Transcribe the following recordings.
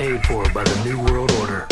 paid for by the New World Order.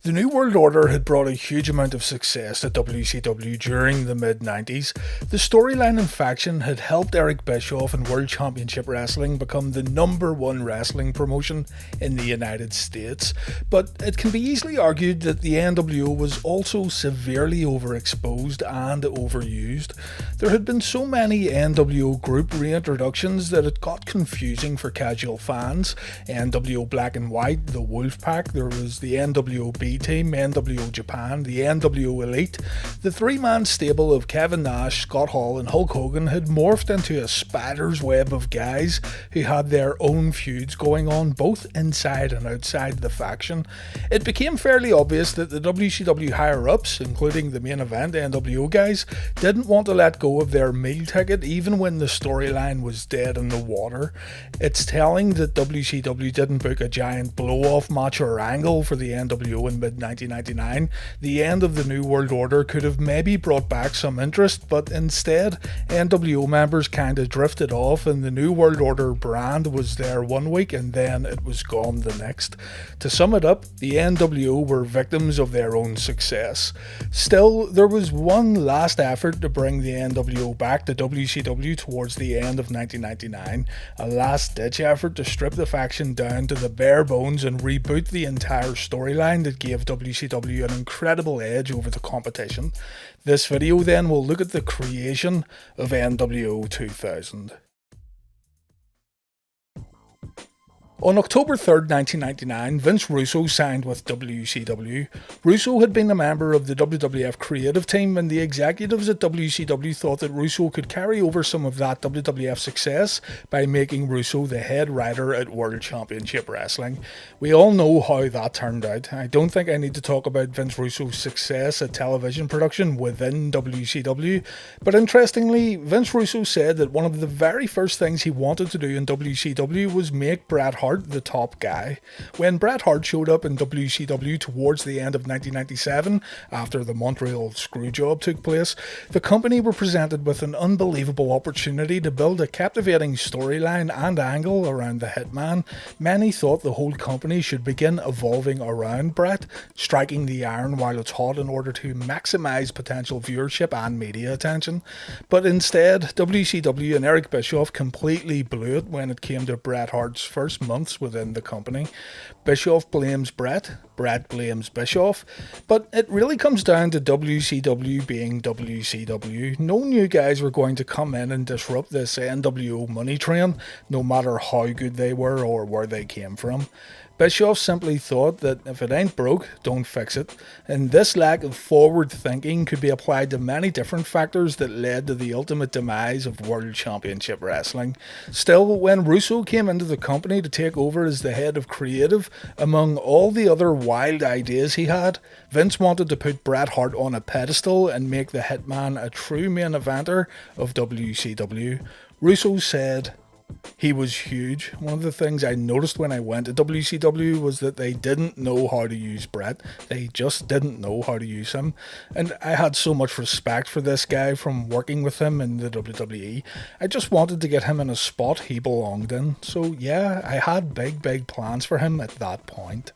The New World Order had brought a huge amount of success to WCW during the mid-90s. The storyline and faction had helped Eric Bischoff and World Championship Wrestling become the #1 wrestling promotion in the United States. But it can be easily argued that the nWo was also severely overexposed and overused. There had been so many nWo group reintroductions that it got confusing for casual fans. nWo Black and White, the Wolfpack, there was the nWo B Team, nWo Japan, the nWo Elite. The three-man stable of Kevin Nash, Scott Hall and Hulk Hogan had morphed into a spider's web of guys who had their own feuds going on both inside and outside the faction. It became fairly obvious that the WCW higher-ups, including the main event nWo guys, didn't want to let go of their meal ticket even when the storyline was dead in the water. It's telling that WCW didn't book a giant blow-off match or angle for the nWo in mid-1999. The end of the New World Order could have maybe brought back some interest, but instead nWo members kinda drifted off and the New World Order brand was there one week and then it was gone the next. To sum it up, the nWo were victims of their own success. Still, there was one last effort to bring the nWo back to WCW towards the end of 1999, a last-ditch effort to strip the faction down to the bare bones and reboot the entire storyline that gave WCW an incredible edge over the competition. This video then will look at the creation of nWo 2000. On October 3rd, 1999, Vince Russo signed with WCW. Russo had been a member of the WWF creative team and the executives at WCW thought that Russo could carry over some of that WWF success by making Russo the head writer at World Championship Wrestling. We all know how that turned out. I don't think I need to talk about Vince Russo's success at television production within WCW, but interestingly, Vince Russo said that one of the very first things he wanted to do in WCW was make Bret Hart the top guy. When Bret Hart showed up in WCW towards the end of 1997, after the Montreal Screwjob took place, the company were presented with an unbelievable opportunity to build a captivating storyline and angle around the Hitman. Many thought the whole company should begin evolving around Bret, striking the iron while it's hot in order to maximize potential viewership and media attention. But instead, WCW and Eric Bischoff completely blew it when it came to Bret Hart's first months within the company. Bischoff blames Bret, Bret blames Bischoff, but it really comes down to WCW being WCW. No new guys were going to come in and disrupt this nWo money train, no matter how good they were or where they came from. Bischoff simply thought that if it ain't broke, don't fix it, and this lack of forward thinking could be applied to many different factors that led to the ultimate demise of World Championship Wrestling. Still, when Russo came into the company to take over as the head of creative, among all the other wild ideas he had, Vince wanted to put Bret Hart on a pedestal and make the Hitman a true main eventer of WCW. Russo said, "He was huge. One of the things I noticed when I went to WCW was that they didn't know how to use Bret. They just didn't know how to use him. And I had so much respect for this guy from working with him in the WWE. I just wanted to get him in a spot he belonged in. So yeah, I had big plans for him at that point."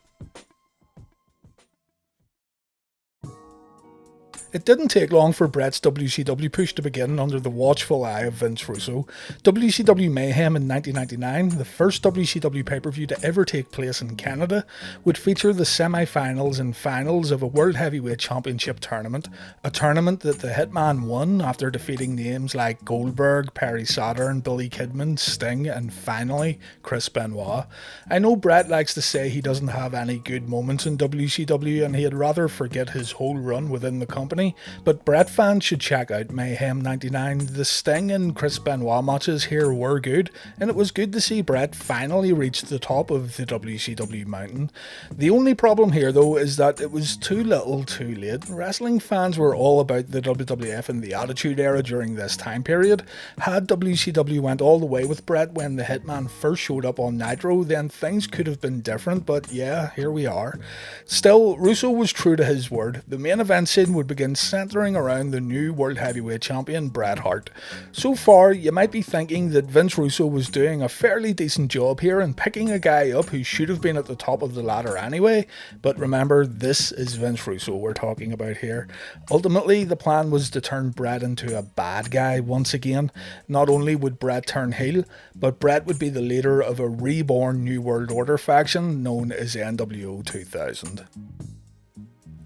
It didn't take long for Bret's WCW push to begin under the watchful eye of Vince Russo. WCW Mayhem in 1999, the first WCW pay-per-view to ever take place in Canada, would feature the semi-finals and finals of a World Heavyweight Championship tournament, a tournament that the Hitman won after defeating names like Goldberg, Perry Saturn, Billy Kidman, Sting, and finally Chris Benoit. I know Bret likes to say he doesn't have any good moments in WCW and he'd rather forget his whole run within the company, company, but Bret fans should check out Mayhem 99. The Sting and Chris Benoit matches here were good, and it was good to see Bret finally reach the top of the WCW mountain. The only problem here though is that it was too little too late. Wrestling fans were all about the WWF and the Attitude Era during this time period. Had WCW went all the way with Bret when the Hitman first showed up on Nitro, then things could have been different, but yeah, here we are. Still, Russo was true to his word. The main event scene would begin centering around the new World Heavyweight Champion, Bret Hart. So far, you might be thinking that Vince Russo was doing a fairly decent job here and picking a guy up who should have been at the top of the ladder anyway, but remember, this is Vince Russo we're talking about here. Ultimately, the plan was to turn Bret into a bad guy once again. Not only would Bret turn heel, but Bret would be the leader of a reborn New World Order faction known as nWo 2000.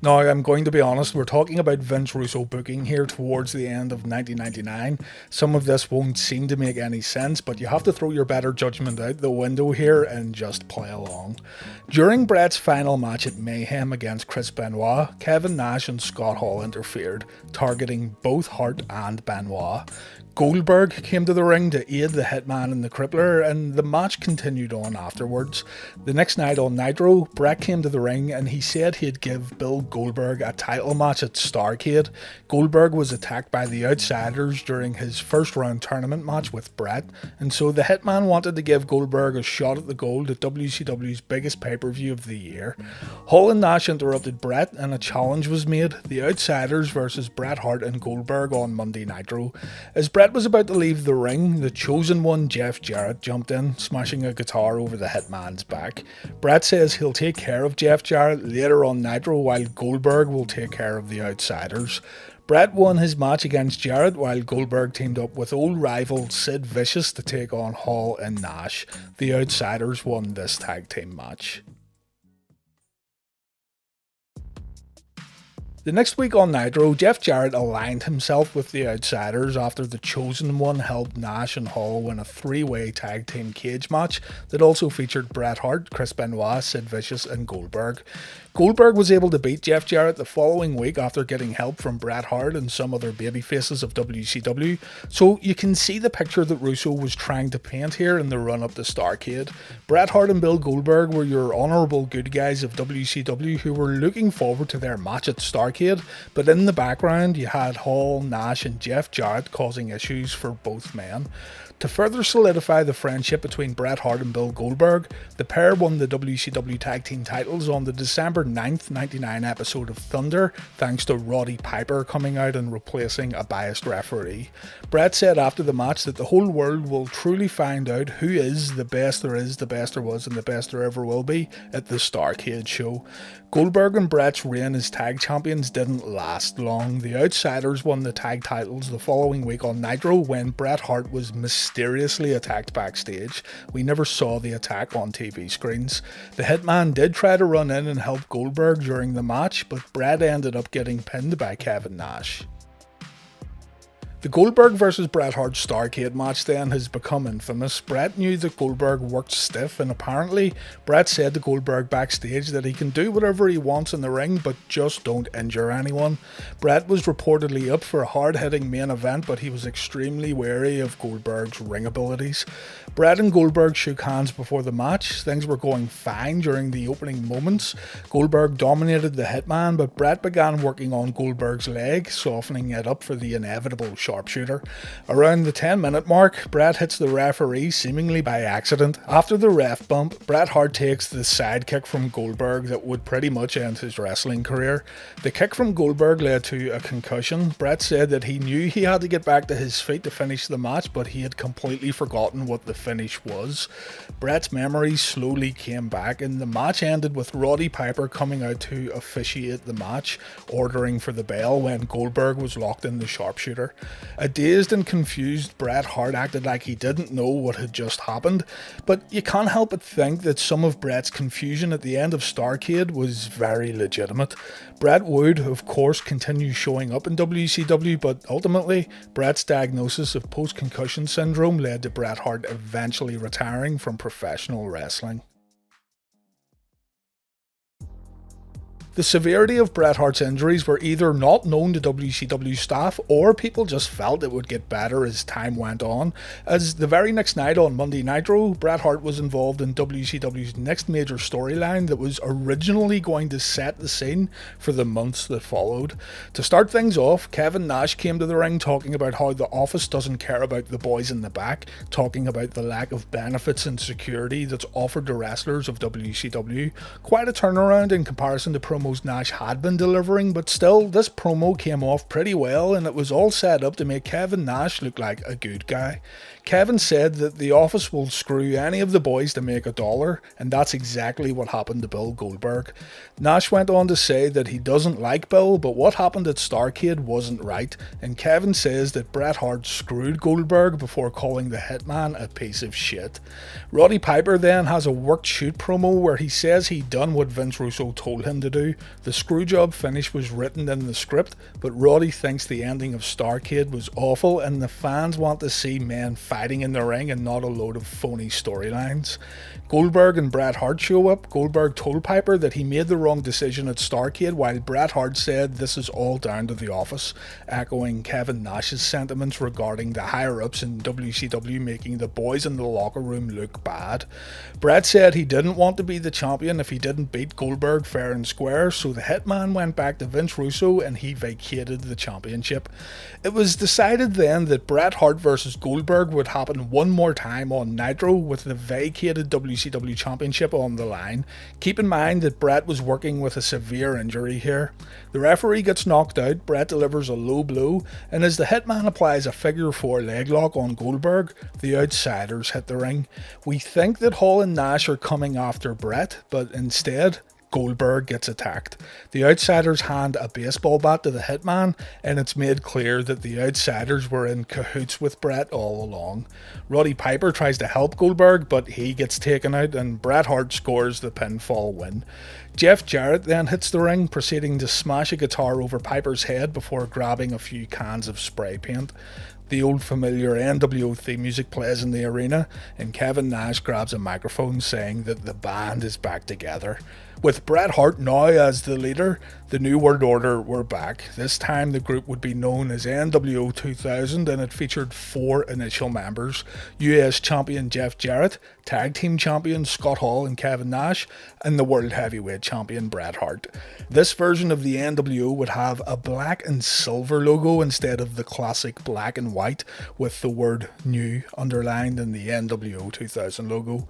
Now, I'm going to be honest, we're talking about Vince Russo booking here towards the end of 1999. Some of this won't seem to make any sense, but you have to throw your better judgment out the window here and just play along. During Bret's final match at Mayhem against Chris Benoit, Kevin Nash and Scott Hall interfered, targeting both Hart and Benoit. Goldberg came to the ring to aid the Hitman and the Crippler, and the match continued on afterwards. The next night on Nitro, Bret came to the ring and he said he'd give Bill Goldberg a title match at Starrcade. Goldberg was attacked by the Outsiders during his first round tournament match with Bret, and so the Hitman wanted to give Goldberg a shot at the gold at WCW's biggest pay-per-view of the year. Hall and Nash interrupted Bret and a challenge was made, the Outsiders versus Bret Hart and Goldberg on Monday Nitro. As Bret was about to leave the ring, the chosen one, Jeff Jarrett, jumped in, smashing a guitar over the Hitman's back. Bret says he'll take care of Jeff Jarrett later on Nitro, while Goldberg will take care of the Outsiders. Bret won his match against Jarrett, while Goldberg teamed up with old rival Sid Vicious to take on Hall and Nash. The Outsiders won this tag team match. The next week on Nitro, Jeff Jarrett aligned himself with the Outsiders after the Chosen One helped Nash and Hall win a three-way tag team cage match that also featured Bret Hart, Chris Benoit, Sid Vicious and Goldberg. Goldberg was able to beat Jeff Jarrett the following week after getting help from Bret Hart and some other babyfaces of WCW, so you can see the picture that Russo was trying to paint here in the run-up to Starrcade. Bret Hart and Bill Goldberg were your honourable good guys of WCW who were looking forward to their match at Starrcade, but in the background you had Hall, Nash and Jeff Jarrett causing issues for both men. To further solidify the friendship between Bret Hart and Bill Goldberg, the pair won the WCW Tag Team titles on the December 9th, 1999 episode of Thunder, thanks to Roddy Piper coming out and replacing a biased referee. Bret said after the match that the whole world will truly find out who is, the best there was, and the best there ever will be at the Starrcade show. Goldberg and Bret's reign as tag champions didn't last long. The Outsiders won the tag titles the following week on Nitro when Bret Hart was mysteriously attacked backstage. We never saw the attack on TV screens. The Hitman did try to run in and help Goldberg during the match, but Bret ended up getting pinned by Kevin Nash. The Goldberg vs Bret Hart Starrcade match then has become infamous. Bret knew that Goldberg worked stiff, and apparently Bret said to Goldberg backstage that he can do whatever he wants in the ring, but just don't injure anyone. Bret was reportedly up for a hard-hitting main event, but he was extremely wary of Goldberg's ring abilities. Bret and Goldberg shook hands before the match. Things were going fine during the opening moments. Goldberg dominated the Hitman, but Bret began working on Goldberg's leg, softening it up for the inevitable sharpshooter. Around the 10-minute mark, Bret hits the referee seemingly by accident. After the ref bump, Bret Hart takes the sidekick from Goldberg that would pretty much end his wrestling career. The kick from Goldberg led to a concussion. Bret said that he knew he had to get back to his feet to finish the match, but he had completely forgotten what the finish was. Bret's memory slowly came back, and the match ended with Roddy Piper coming out to officiate the match, ordering for the bell when Goldberg was locked in the sharpshooter. A dazed and confused Bret Hart acted like he didn't know what had just happened, but you can't help but think that some of Bret's confusion at the end of Starrcade was very legitimate. Bret would, of course, continue showing up in WCW, but ultimately, Bret's diagnosis of post-concussion syndrome led to Bret Hart eventually retiring from professional wrestling. The severity of Bret Hart's injuries were either not known to WCW staff, or people just felt it would get better as time went on, as the very next night on Monday Nitro, Bret Hart was involved in WCW's next major storyline that was originally going to set the scene for the months that followed. To start things off, Kevin Nash came to the ring talking about how the office doesn't care about the boys in the back, talking about the lack of benefits and security that's offered to wrestlers of WCW. Quite a turnaround in comparison to promos Nash had been delivering, but still, this promo came off pretty well, and it was all set up to make Kevin Nash look like a good guy. Kevin said that the office will screw any of the boys to make $1, and that's exactly what happened to Bill Goldberg. Nash went on to say that he doesn't like Bill, but what happened at Starrcade wasn't right, and Kevin says that Bret Hart screwed Goldberg before calling the Hitman a piece of shit. Roddy Piper then has a worked shoot promo where he says he done what Vince Russo told him to do. The screwjob finish was written in the script, but Roddy thinks the ending of Starrcade was awful, and the fans want to see men fighting in the ring and not a load of phony storylines. Goldberg and Bret Hart show up. Goldberg told Piper that he made the wrong decision at Starrcade, while Bret Hart said this is all down to the office, echoing Kevin Nash's sentiments regarding the higher-ups in WCW making the boys in the locker room look bad. Bret said he didn't want to be the champion if he didn't beat Goldberg fair and square, so the Hitman went back to Vince Russo and he vacated the championship. It was decided then that Bret Hart vs Goldberg would happen one more time on Nitro with the vacated WCW Championship on the line. Keep in mind that Bret was working with a severe injury here. The referee gets knocked out, Bret delivers a low blow, and as the Hitman applies a figure 4 leg lock on Goldberg, the outsiders hit the ring. We think that Hall and Nash are coming after Bret, but instead, Goldberg gets attacked. The outsiders hand a baseball bat to the Hitman, and it's made clear that the outsiders were in cahoots with Bret all along. Roddy Piper tries to help Goldberg, but he gets taken out, and Bret Hart scores the pinfall win. Jeff Jarrett then hits the ring, proceeding to smash a guitar over Piper's head before grabbing a few cans of spray paint. The old familiar nWo theme music plays in the arena, and Kevin Nash grabs a microphone saying that the band is back together. With Bret Hart now as the leader, the New World Order were back. This time the group would be known as nWo 2000, and it featured 4 initial members: US Champion Jeff Jarrett, Tag Team Champions Scott Hall and Kevin Nash, and the World Heavyweight Champion Bret Hart. This version of the nWo would have a black and silver logo instead of the classic black and white with the word new underlined in the nWo 2000 logo.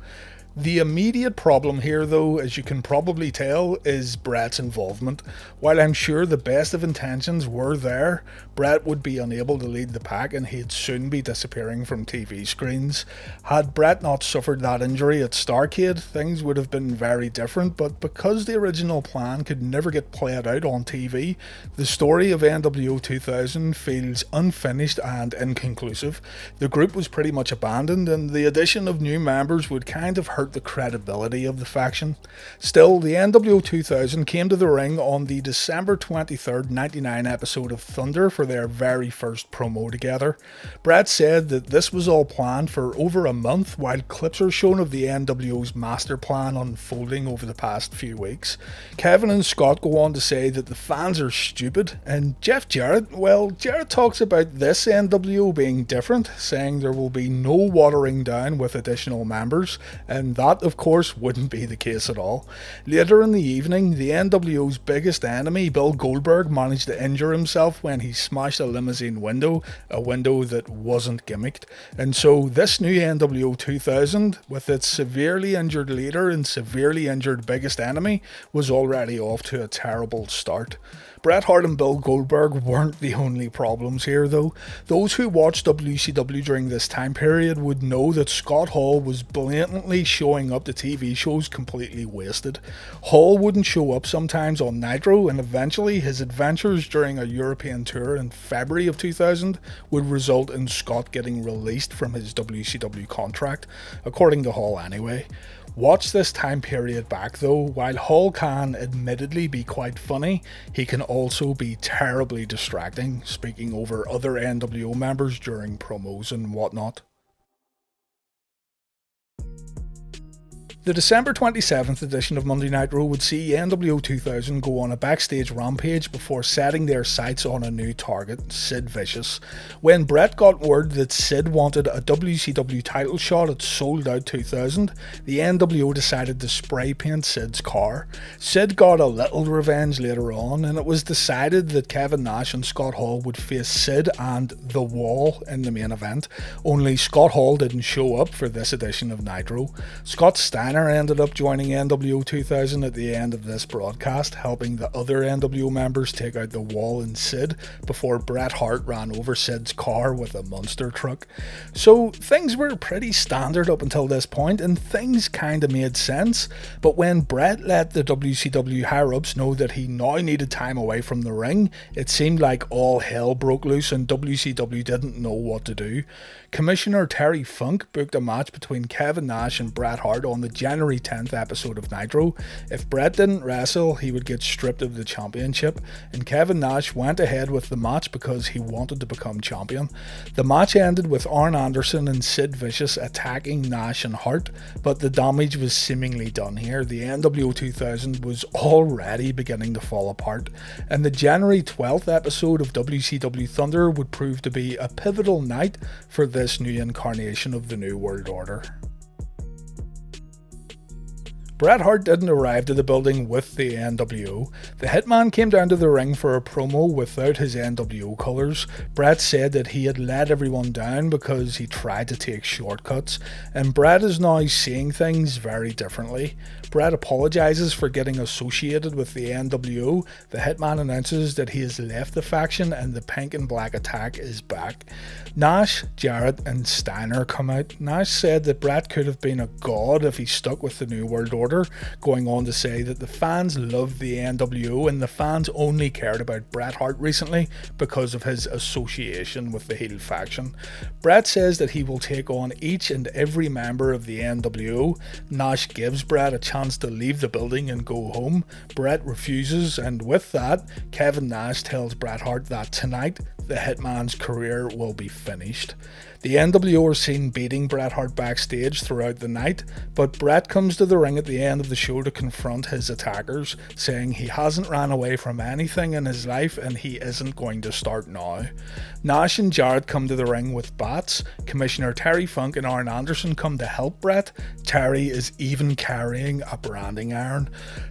The immediate problem here, though, as you can probably tell, is Bret's involvement. While I'm sure the best of intentions were there, Bret would be unable to lead the pack and he'd soon be disappearing from TV screens. Had Bret not suffered that injury at Starrcade, things would have been very different, but because the original plan could never get played out on TV, the story of nWo 2000 feels unfinished and inconclusive. The group was pretty much abandoned, and the addition of new members would kind of hurt the credibility of the faction. Still, the nWo 2000 came to the ring on the December 23rd, 1999 episode of Thunder for their very first promo together. Bret said that this was all planned for over a month, while clips are shown of the nWo's master plan unfolding over the past few weeks. Kevin and Scott go on to say that the fans are stupid, and Jeff Jarrett, well, Jarrett talks about this nWo being different, saying there will be no watering down with additional members, and that of course wouldn't be the case at all. Later in the evening, the nWo's biggest enemy, Bill Goldberg, managed to injure himself when he smashed a limousine window, a window that wasn't gimmicked, and so this new nWo 2000, with its severely injured leader and severely injured biggest enemy, was already off to a terrible start. Bret Hart and Bill Goldberg weren't the only problems here, though. Those who watched WCW during this time period would know that Scott Hall was blatantly showing up to TV shows completely wasted. Hall wouldn't show up sometimes on Nitro, and eventually his adventures during a European tour in February of 2000 would result in Scott getting released from his WCW contract, according to Hall anyway. Watch this time period back though. While Hall can admittedly be quite funny, he can also be terribly distracting, speaking over other nWo members during promos and whatnot. The December 27th edition of Monday Night Raw would see nWo 2000 go on a backstage rampage before setting their sights on a new target, Sid Vicious. When Bret got word that Sid wanted a WCW title shot at Sold Out 2000, the nWo decided to spray paint Sid's car. Sid got a little revenge later on, and it was decided that Kevin Nash and Scott Hall would face Sid and The Wall in the main event, only Scott Hall didn't show up for this edition of Nitro. Scott Steiner ended up joining nWo 2000 at the end of this broadcast, helping the other nWo members take out The Wall and Sid before Bret Hart ran over Sid's car with a monster truck. So things were pretty standard up until this point, and things kinda made sense, but when Bret let the WCW higher-ups know that he now needed time away from the ring, it seemed like all hell broke loose and WCW didn't know what to do. Commissioner Terry Funk booked a match between Kevin Nash and Bret Hart on the January 10th episode of Nitro. If Bret didn't wrestle, he would get stripped of the championship, and Kevin Nash went ahead with the match because he wanted to become champion. The match ended with Arn Anderson and Sid Vicious attacking Nash and Hart, but the damage was seemingly done here. The nWo 2000 was already beginning to fall apart, and the January 12th episode of WCW Thunder would prove to be a pivotal night for this new incarnation of the New World Order. Bret Hart didn't arrive to the building with the nWo. The Hitman came down to the ring for a promo without his nWo colours. Bret said that he had let everyone down because he tried to take shortcuts, and Bret is now seeing things very differently. Bret apologises for getting associated with the nWo. The Hitman announces that he has left the faction and the pink and black attack is back. Nash, Jarrett and Steiner come out. Nash said that Bret could have been a god if he stuck with the New World Order, going on to say that the fans loved the nWo and the fans only cared about Bret Hart recently because of his association with the heel faction. Bret says that he will take on each and every member of the nWo. Nash gives Bret a chance to leave the building and go home. Bret refuses, and with that, Kevin Nash tells Bret Hart that tonight the Hitman's career will be finished. The nWo are seen beating Bret Hart backstage throughout the night, but Bret comes to the ring at the end of the show to confront his attackers, saying he hasn't ran away from anything in his life and he isn't going to start now. Nash and Jarrett come to the ring with bats. Commissioner Terry Funk and Arn Anderson come to help Bret. Terry is even carrying a branding iron.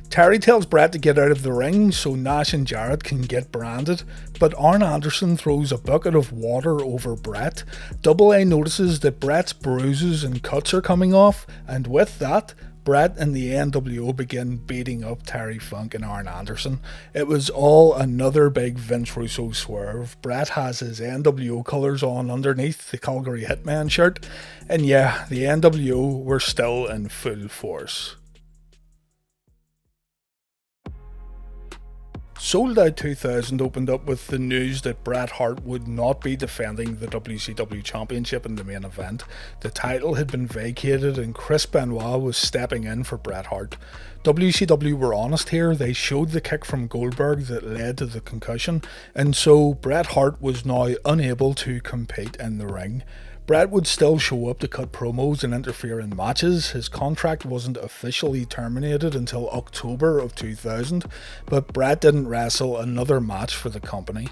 Terry tells Bret to get out of the ring so Nash and Jarrett can get branded, but Arn Anderson throws a bucket of water over Bret. Double A notices that Bret's bruises and cuts are coming off, and with that, Bret and the nWo begin beating up Terry Funk and Arn Anderson. It was all another big Vince Russo swerve. Bret has his nWo colours on underneath the Calgary Hitman shirt, and yeah, the nWo were still in full force. Sold Out 2000 opened up with the news that Bret Hart would not be defending the WCW Championship in the main event. The title had been vacated and Chris Benoit was stepping in for Bret Hart. WCW were honest here, they showed the kick from Goldberg that led to the concussion, and so Bret Hart was now unable to compete in the ring. Bret would still show up to cut promos and interfere in matches. His contract wasn't officially terminated until October of 2000, but Bret didn't wrestle another match for the company.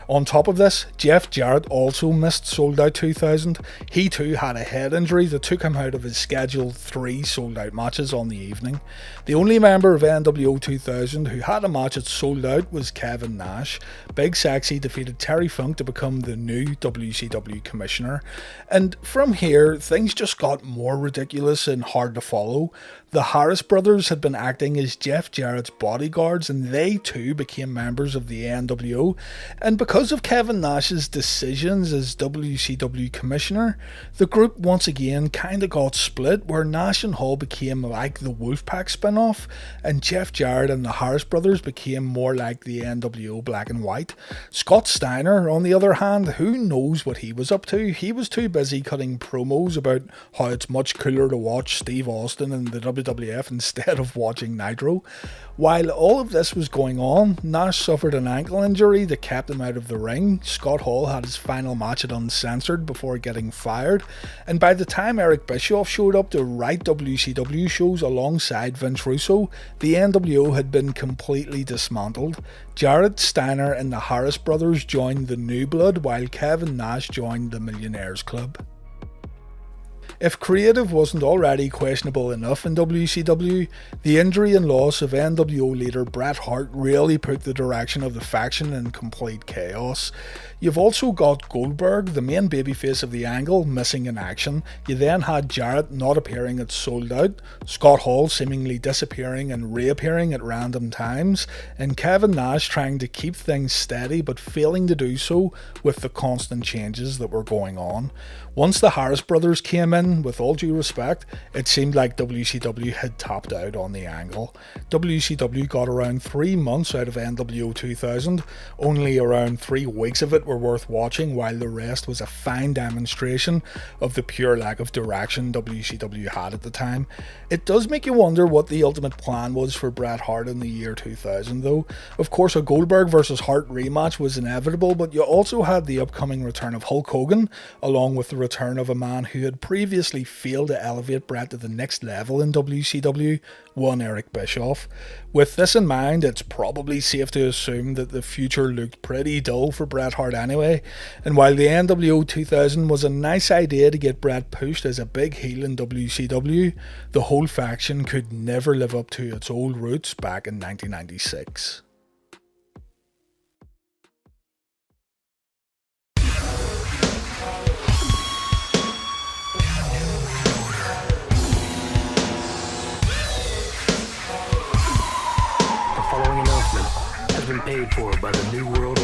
On top of this, Jeff Jarrett also missed Sold Out 2000. He too had a head injury that took him out of his scheduled 3 Sold Out matches on the evening. The only member of nWo 2000 who had a match at Sold Out was Kevin Nash. Big Sexy defeated Terry Funk to become the new WCW commissioner. And from here, things just got more ridiculous and hard to follow. The Harris brothers had been acting as Jeff Jarrett's bodyguards, and they too became members of the nWo. And because of Kevin Nash's decisions as WCW commissioner, the group once again kinda got split, where Nash and Hall became like the Wolfpack spin-off, and Jeff Jarrett and the Harris brothers became more like the nWo Black and White. Scott Steiner, on the other hand, who knows what he was up to? He was too busy cutting promos about how it's much cooler to watch Steve Austin and the WWF instead of watching Nitro. While all of this was going on, Nash suffered an ankle injury that kept him out of the ring. Scott Hall had his final match at Uncensored before getting fired, and by the time Eric Bischoff showed up to write WCW shows alongside Vince Russo, the nWo had been completely dismantled. Jarrett, Steiner and the Harris brothers joined the New Blood, while Kevin Nash joined the Millionaires Club. If creative wasn't already questionable enough in WCW, the injury and loss of nWo leader Bret Hart really put the direction of the faction in complete chaos. You've also got Goldberg, the main babyface of the angle, missing in action. You then had Jarrett not appearing at Sold Out, Scott Hall seemingly disappearing and reappearing at random times, and Kevin Nash trying to keep things steady but failing to do so with the constant changes that were going on. Once the Harris brothers came in, with all due respect, it seemed like WCW had topped out on the angle. WCW got around 3 months out of nWo 2000, only around 3 weeks of it were worth watching, while the rest was a fine demonstration of the pure lack of direction WCW had at the time. It does make you wonder what the ultimate plan was for Bret Hart in the year 2000 though. Of course, a Goldberg vs Hart rematch was inevitable, but you also had the upcoming return of Hulk Hogan, along with the return of a man who had previously failed to elevate Bret to the next level in WCW, one Eric Bischoff. With this in mind, it's probably safe to assume that the future looked pretty dull for Bret Hart anyway, and while the nWo 2000 was a nice idea to get Bret pushed as a big heel in WCW, the whole faction could never live up to its old roots back in 1996. The following announcement has been paid for by the New World